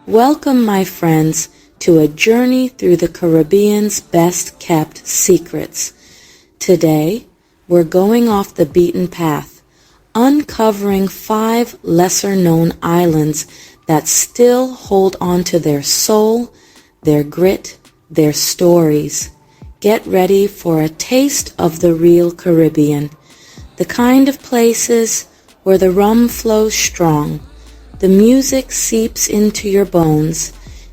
Welcome, my friends, to a journey through the Caribbean's best-kept secrets. Today, we're going off the beaten path, uncovering 5 lesser-known islands that still hold on to their soul, their grit, their stories. Get ready for a taste of the real Caribbean, the kind of places where the rum flows strong, the music seeps into your bones,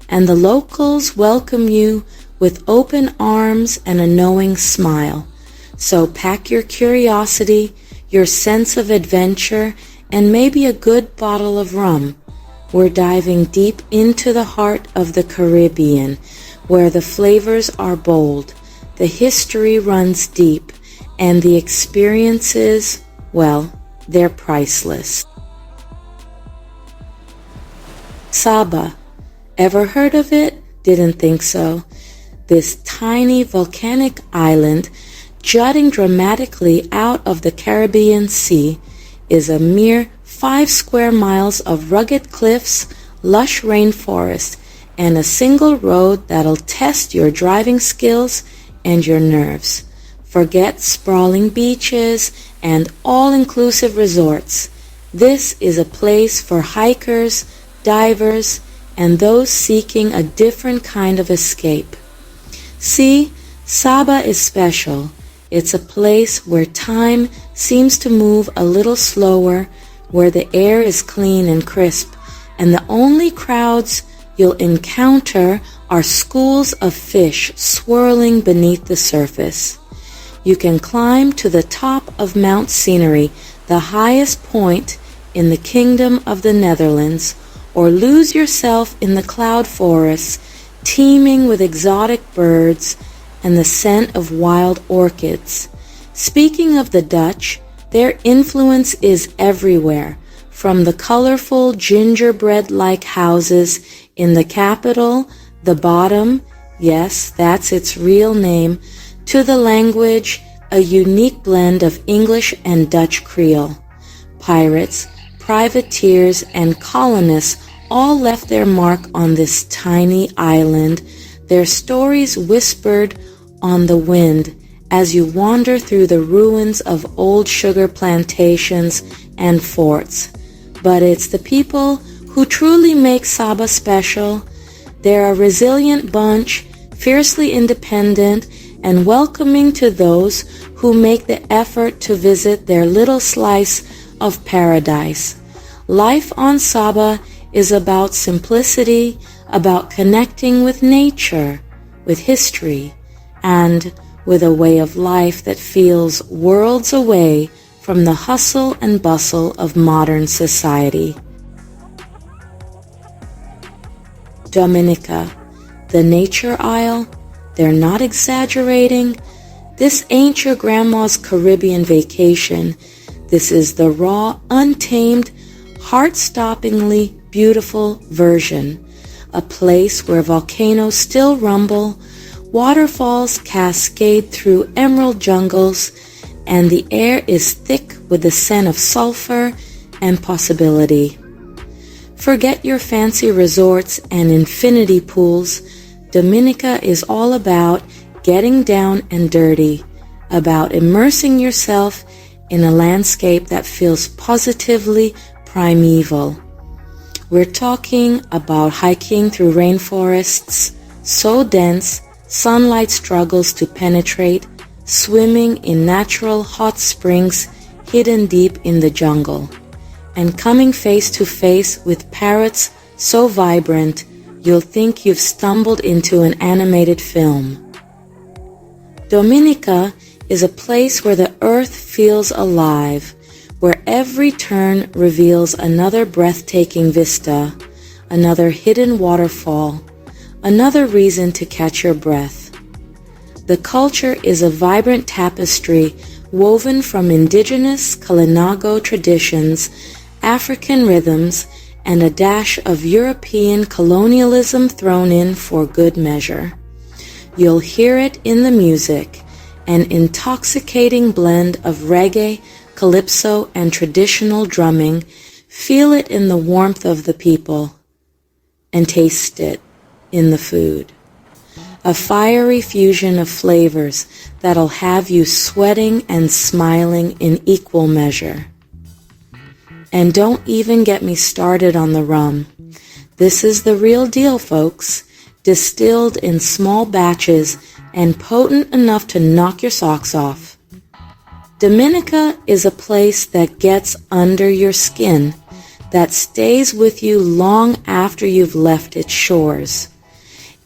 and the locals welcome you with open arms and a knowing smile. So pack your curiosity, your sense of adventure, and maybe a good bottle of rum. We're diving deep into the heart of the Caribbean, where the flavors are bold, the history runs deep, and the experiences, well, they're priceless. Saba. Ever heard of it? Didn't think so. This tiny volcanic island, jutting dramatically out of the Caribbean Sea, is a mere 5 square miles of rugged cliffs, lush rainforest, and a single road that'll test your driving skills and your nerves. Forget sprawling beaches and all-inclusive resorts. This is a place for hikers, divers, and those seeking a different kind of escape. See, Saba is special. It's a place where time seems to move a little slower, where the air is clean and crisp, and the only crowds you'll encounter are schools of fish swirling beneath the surface. You can climb to the top of Mount Scenery, the highest point in the Kingdom of the Netherlands, or lose yourself in the cloud forests teeming with exotic birds and the scent of wild orchids. Speaking of the Dutch, their influence is everywhere, from the colorful gingerbread-like houses in the capital, the Bottom, yes, that's its real name, to the language, a unique blend of English and Dutch Creole. Pirates, privateers, and colonists all left their mark on this tiny island, their stories whispered on the wind as you wander through the ruins of old sugar plantations and forts. But it's the people who truly make Saba special. They're a resilient bunch, fiercely independent, and welcoming to those who make the effort to visit their little slice of paradise. Life on Saba is about simplicity, about connecting with nature, with history, and with a way of life that feels worlds away from the hustle and bustle of modern society. Dominica, the nature isle, they're not exaggerating. This ain't your grandma's Caribbean vacation. This is the raw, untamed, heart-stoppingly beautiful version. A place where volcanoes still rumble, waterfalls cascade through emerald jungles, and the air is thick with the scent of sulfur and possibility. Forget your fancy resorts and infinity pools. Dominica is all about getting down and dirty, about immersing yourself in a landscape that feels positively primeval. We're talking about hiking through rainforests so dense sunlight struggles to penetrate, swimming in natural hot springs hidden deep in the jungle, and coming face to face with parrots so vibrant you'll think you've stumbled into an animated film. Dominica is a place where the earth feels alive, where every turn reveals another breathtaking vista, another hidden waterfall, another reason to catch your breath. The culture is a vibrant tapestry woven from indigenous Kalinago traditions, African rhythms, and a dash of European colonialism thrown in for good measure. You'll hear it in the music, an intoxicating blend of reggae, calypso, and traditional drumming. Feel it in the warmth of the people. and taste it in the food. A fiery fusion of flavors that'll have you sweating and smiling in equal measure. And don't even get me started on the rum. This is the real deal, folks, distilled in small batches and potent enough to knock your socks off. Dominica is a place that gets under your skin, that stays with you long after you've left its shores.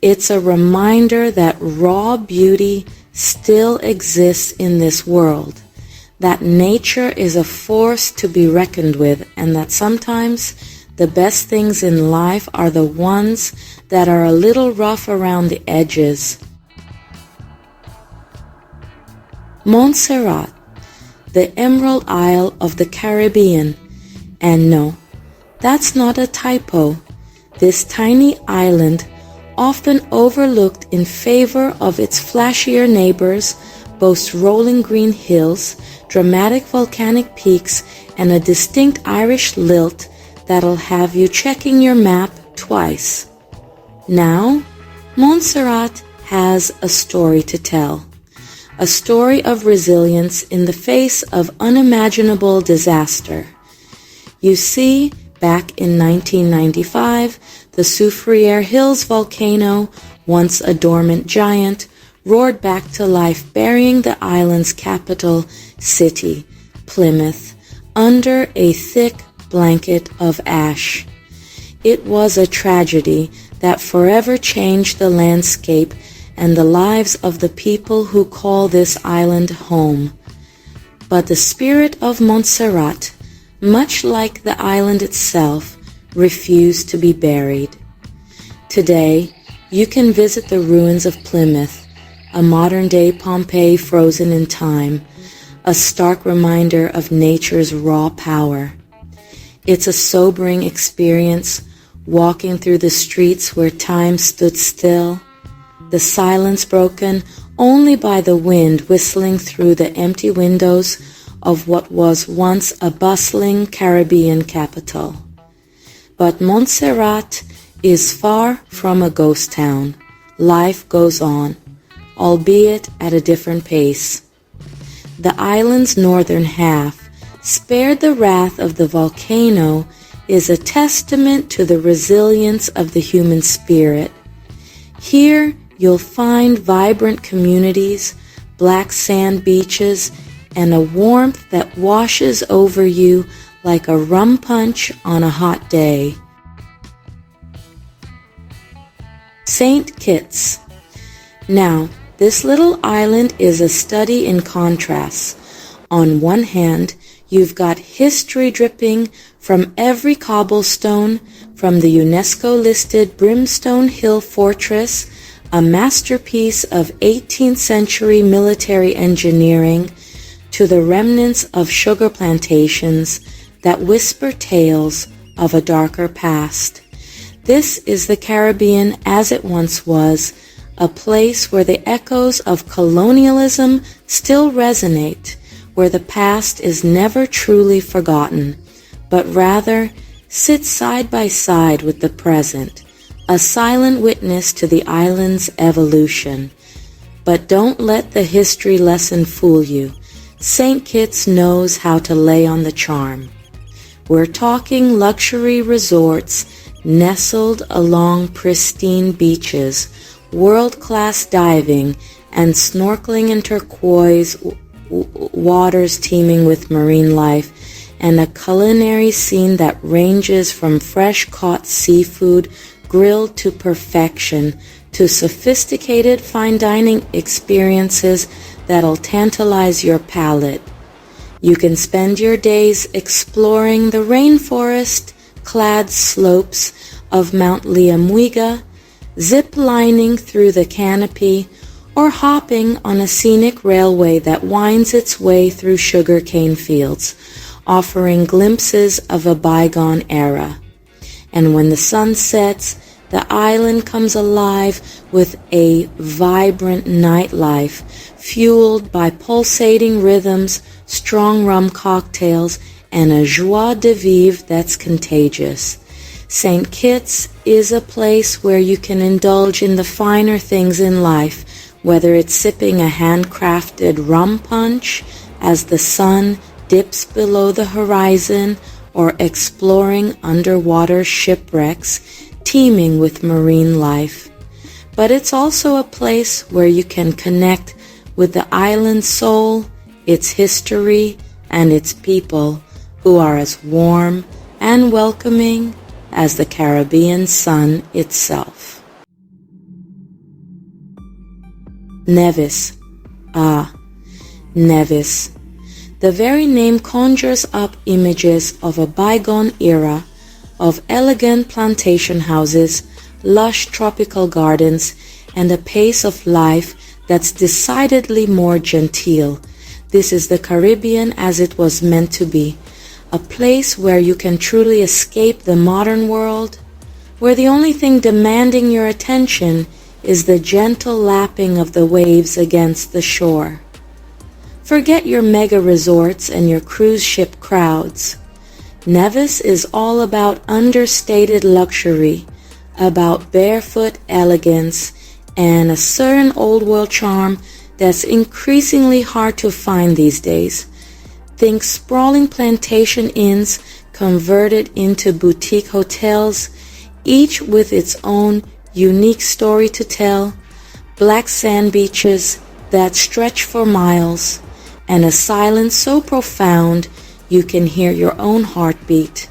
It's a reminder that raw beauty still exists in this world, that nature is a force to be reckoned with, and that sometimes the best things in life are the ones that are a little rough around the edges. Montserrat, the Emerald Isle of the Caribbean. And no, that's not a typo. This tiny island, often overlooked in favor of its flashier neighbors, boasts rolling green hills, dramatic volcanic peaks, and a distinct Irish lilt that'll have you checking your map twice. Now, Montserrat has a story to tell. A story of resilience in the face of unimaginable disaster. You see, back in 1995, the Soufriere Hills volcano, once a dormant giant, roared back to life, burying the island's capital city, Plymouth, under a thick blanket of ash. It was a tragedy that forever changed the landscape and the lives of the people who call this island home. But the spirit of Montserrat, much like the island itself, refused to be buried. Today, you can visit the ruins of Plymouth, a modern-day Pompeii frozen in time, a stark reminder of nature's raw power. It's a sobering experience, walking through the streets where time stood still, the silence broken only by the wind whistling through the empty windows of what was once a bustling Caribbean capital. But Montserrat is far from a ghost town. Life goes on, albeit at a different pace. The island's northern half, spared the wrath of the volcano, is a testament to the resilience of the human spirit. Here you'll find vibrant communities, black sand beaches, and a warmth that washes over you like a rum punch on a hot day. St. Kitts. Now, this little island is a study in contrasts. On one hand, you've got history dripping from every cobblestone, from the UNESCO-listed Brimstone Hill Fortress, a masterpiece of 18th century military engineering, to the remnants of sugar plantations that whisper tales of a darker past. This is the Caribbean as it once was, a place where the echoes of colonialism still resonate, where the past is never truly forgotten, but rather sits side by side with the present, a silent witness to the island's evolution. But don't let the history lesson fool you. St. Kitts knows how to lay on the charm. We're talking luxury resorts nestled along pristine beaches, world-class diving, and snorkeling in turquoise waters teeming with marine life, and a culinary scene that ranges from fresh-caught seafood grilled to perfection to sophisticated fine dining experiences that'll tantalize your palate. You can spend your days exploring the rainforest-clad slopes of Mount Liamuiga, zip-lining through the canopy, or hopping on a scenic railway that winds its way through sugarcane fields, offering glimpses of a bygone era. And when the sun sets, the island comes alive with a vibrant nightlife, fueled by pulsating rhythms, strong rum cocktails, and a joie de vivre that's contagious. St. Kitts is a place where you can indulge in the finer things in life, whether it's sipping a handcrafted rum punch as the sun dips below the horizon or exploring underwater shipwrecks teeming with marine life. But it's also a place where you can connect with the island's soul, its history, and its people who are as warm and welcoming as the Caribbean sun itself. Nevis. Nevis. The very name conjures up images of a bygone era of elegant plantation houses, lush tropical gardens, and a pace of life that's decidedly more genteel. This is the Caribbean as it was meant to be, a place where you can truly escape the modern world, where the only thing demanding your attention is the gentle lapping of the waves against the shore. Forget your mega resorts and your cruise ship crowds. Nevis is all about understated luxury, about barefoot elegance, and a certain old world charm that's increasingly hard to find these days. Think sprawling plantation inns converted into boutique hotels, each with its own unique story to tell, black sand beaches that stretch for miles, and a silence so profound you can hear your own heartbeat.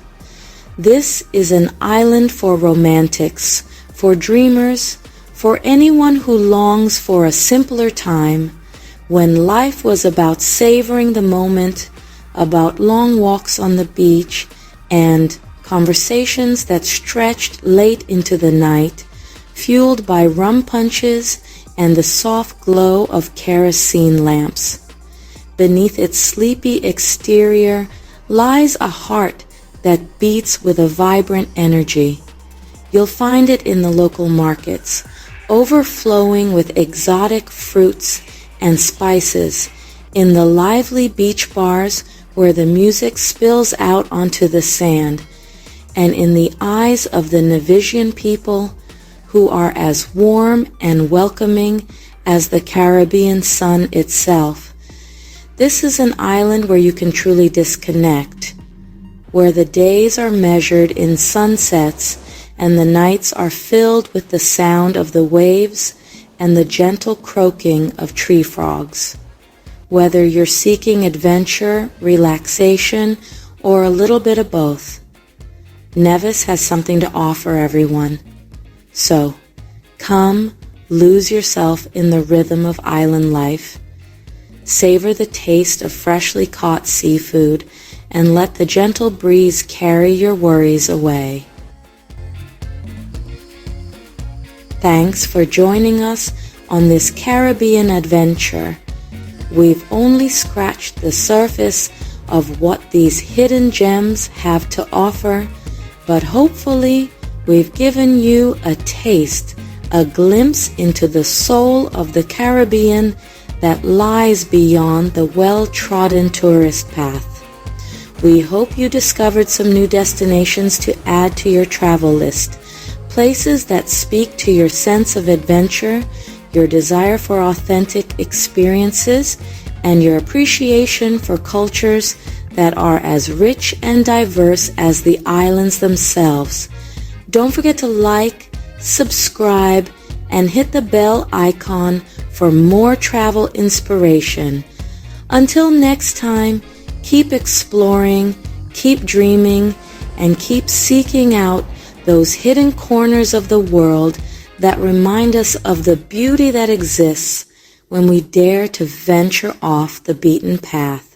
This is an island for romantics, for dreamers, for anyone who longs for a simpler time, when life was about savoring the moment, about long walks on the beach, and conversations that stretched late into the night, fueled by rum punches and the soft glow of kerosene lamps. Beneath its sleepy exterior lies a heart that beats with a vibrant energy. You'll find it in the local markets, overflowing with exotic fruits and spices, in the lively beach bars where the music spills out onto the sand, and in the eyes of the Nevisian people who are as warm and welcoming as the Caribbean sun itself. This is an island where you can truly disconnect, where the days are measured in sunsets and the nights are filled with the sound of the waves and the gentle croaking of tree frogs. Whether you're seeking adventure, relaxation, or a little bit of both, Nevis has something to offer everyone. So, come lose yourself in the rhythm of island life. Savor the taste of freshly caught seafood and let the gentle breeze carry your worries away. Thanks for joining us on this Caribbean adventure. We've only scratched the surface of what these hidden gems have to offer, but hopefully we've given you a taste, a glimpse into the soul of the Caribbean that lies beyond the well-trodden tourist path. We hope you discovered some new destinations to add to your travel list, places that speak to your sense of adventure, your desire for authentic experiences, and your appreciation for cultures that are as rich and diverse as the islands themselves. Don't forget to like, subscribe, and hit the bell icon for more travel inspiration. Until next time, keep exploring, keep dreaming, and keep seeking out those hidden corners of the world that remind us of the beauty that exists when we dare to venture off the beaten path.